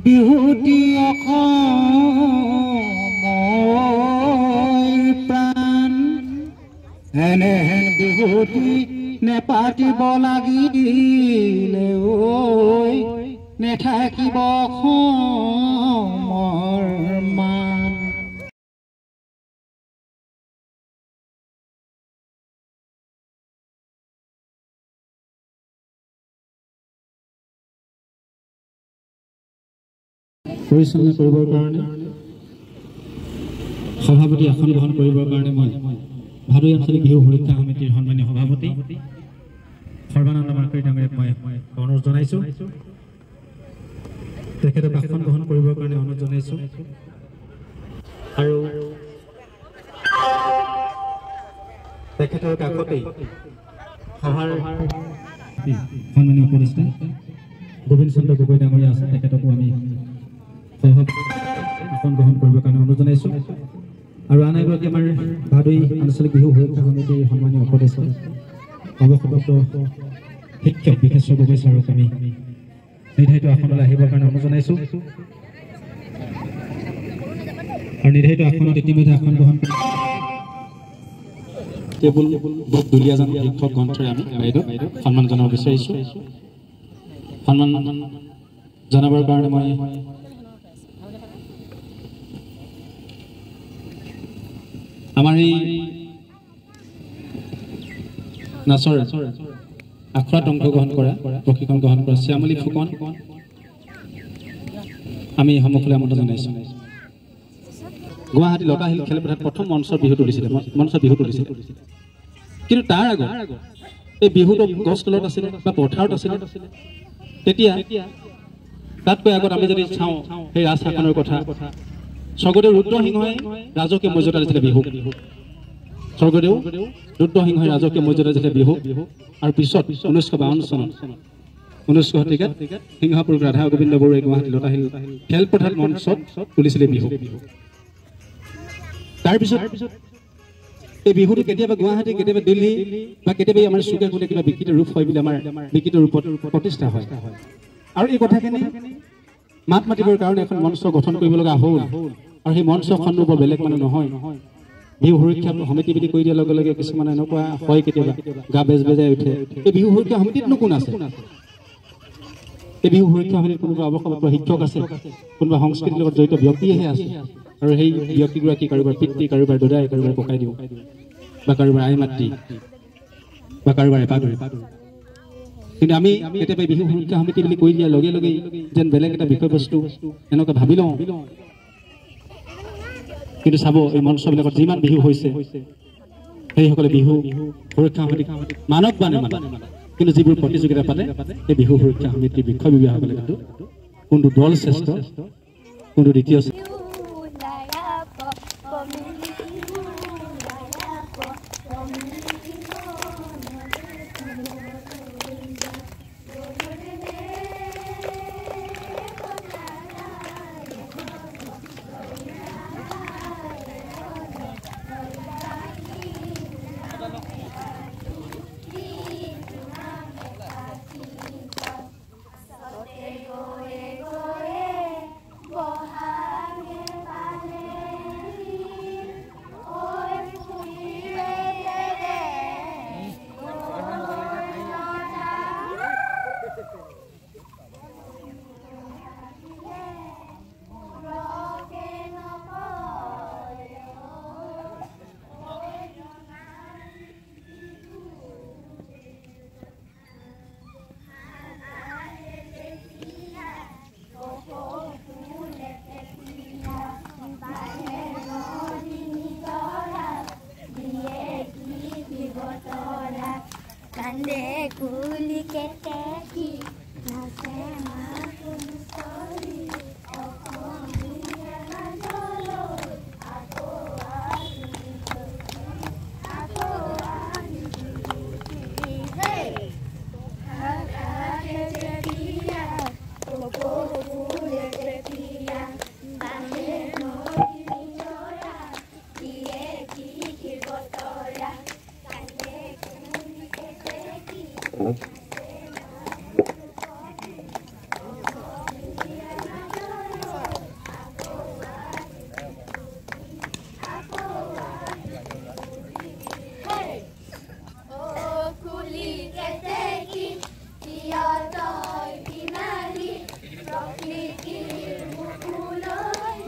বিহুতি অসমৰ প্ৰাণ এনেহেন বিহুতি নেপাতিব লাগিলে ঐ নেথাকিব অসমৰ মান। পৰিচালনা কৰিবৰ কাৰণে সভাপতি আসন গ্ৰহণ কৰিবৰ কাৰণে মই ভাদৈ আঞ্চলিক বিহু সুৰক্ষা সমিতিৰ সন্মানীয় সভাপতি সৰ্বানন্দ মাৰ্কৰী ডাঙৰীয়াক মই অনুৰোধ জনাইছোঁ। তেখেতক আসন গ্ৰহণ কৰিবৰ কাৰণে অনুৰোধ জনাইছোঁ। আৰু তেখেতৰ কাষতেই সভাৰ সন্মানীয় উপদেষ্টা গোবিন্দ চন্দ্ৰ গগৈ ডাঙৰীয়া আছে, তেখেতকো আমি আসন গ্ৰহণ কৰিবৰ কাৰণে অনুৰোধ জনাইছোঁ। আৰু আন এগৰাকী আমাৰ ভাদৈ আঞ্চলিক বিহু সুৰক্ষা সমিতিৰ সন্মানীয় উপদেষ্টা অৱসৰপ্ৰাপ্ত শিক্ষক বিশেশ্বৰ গগৈ ছাৰক আমি নিৰ্ধাৰিত আসনলৈ আহিবৰ কাৰণে অনুৰোধ জনাইছোঁ। আৰু নিৰ্ধাৰিত আসনত ইতিমধ্যে আসন গ্ৰহণ কেৱল দুলীয়াজন শিক্ষক গ্ৰন্থৰে আমি বাইদেউ সন্মান জনাব বিচাৰিছোঁ। সন্মান জনাবৰ কাৰণে মই আমাৰ এই নাচৰ আখৰাত অংশগ্ৰহণ কৰা প্ৰশিক্ষণ গ্ৰহণ কৰা শ্যামলী ফুকন আমি সন্মুখলৈ আমন্ত্ৰণ জনাইছোঁ। গুৱাহাটী লতাশিল খেলপথাৰত প্ৰথম মঞ্চৰ বিহু তুলিছিলে কিন্তু তাৰ আগত এই বিহুটো গছ তলত আছিলে বা পথাৰত আছিলে। তেতিয়া তাতকৈ আগত আমি যদি চাওঁ সেই ৰাজশাসনৰ কথা, স্বৰ্গদেউ ৰুদ্ৰসিংহই ৰাজকীয় মৰ্যাদা দিছিলে বিহু। স্বৰ্গদেউ ৰুদ্ৰসিংহই ৰাজকীয় মৰ্যাদা দিছিলে বিহু। আৰু পিছত 1952 চনত 19 শতিকাত সিংহপুৰ ৰাধা গোবিন্দ বৰুৱাই গুৱাহাটী লতাশিল খেলপথাৰত মঞ্চত তুলিছিলে বিহু। তাৰপিছত এই বিহুটো কেতিয়াবা গুৱাহাটী, কেতিয়াবা দিল্লী বা কেতিয়াবা আমাৰ চুকে কোলে কিবা বিকৃত ৰূপ হয় বুলি আমাৰ বিকৃত ৰূপত প্ৰতিষ্ঠা হয়। আৰু এই কথাখিনি মাত মাতিবৰ কাৰণে এখন মঞ্চ গঠন কৰিব লগা হ'ল। আৰু সেই মঞ্চখনো বৰ বেলেগ মানে নহয়। বিহু সুৰক্ষা সমিতি বুলি কৈ দিয়াৰ লগে লগে কিছুমান এনেকুৱা হয় কেতিয়াবা গা বেজ বেজাই উঠে। এই বিহু সুৰক্ষা সমিতিতনো কোন আছে? এই বিহু সুৰক্ষা সমিতিত কোনোবা অৱসৰপ্ৰাপ্ত শিক্ষক আছে, কোনোবা সংস্কৃতিৰ লগত জড়িত ব্যক্তিয়েহে আছে। আৰু সেই ব্যক্তিগৰাকী কাৰোবাৰ পিতৃ, কাৰোবাৰ দদাই, কাৰোবাৰ ককাইদেউ বা কাৰোবাৰ আই মাতৃ বা কাৰোবাৰ এপাদৰি। কিন্তু আমি কেতিয়াবা বিহু সুৰক্ষা সমিতি বুলি কৈ দিয়াৰ লগে লগে যেন বেলেগ এটা বিষয়বস্তু এনেকুৱা ভাবি লওঁ। কিন্তু চাব এই মঞ্চবিলাকত যিমান বিহু হৈছে সেইসকলে বিহু সুৰক্ষা সমিতি মানৱ মানে কিন্তু যিবোৰ প্ৰতিযোগিতা পাতে সেই বিহু সুৰক্ষা সমিতিৰ বিষয়ববীয়াসকলে কিন্তু কোনটো দল শ্ৰেষ্ঠ, কোনটো দ্বিতীয় Bye.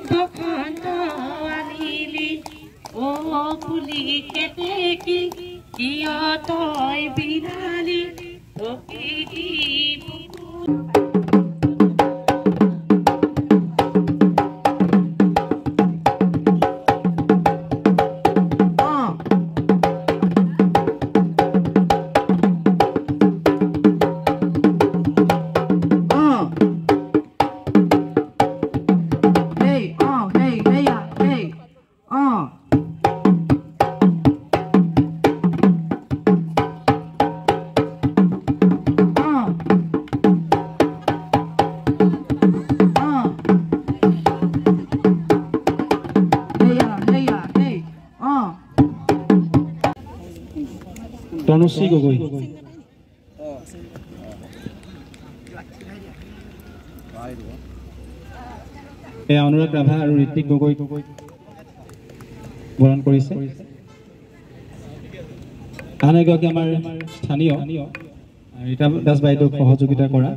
বসন্ত আনিলি ও ফুলি কেতেকি কিয় তই বিনালি প্ৰকৃতি তনুশ্ৰী গগৈ অনুৰাগ ৰাভা আৰু ঋত্বিক গগৈ বৰণ কৰিছে আন এগৰাকী আমাৰ স্থানীয় ৰীতা দাস বাইদেউক সহযোগিতা কৰা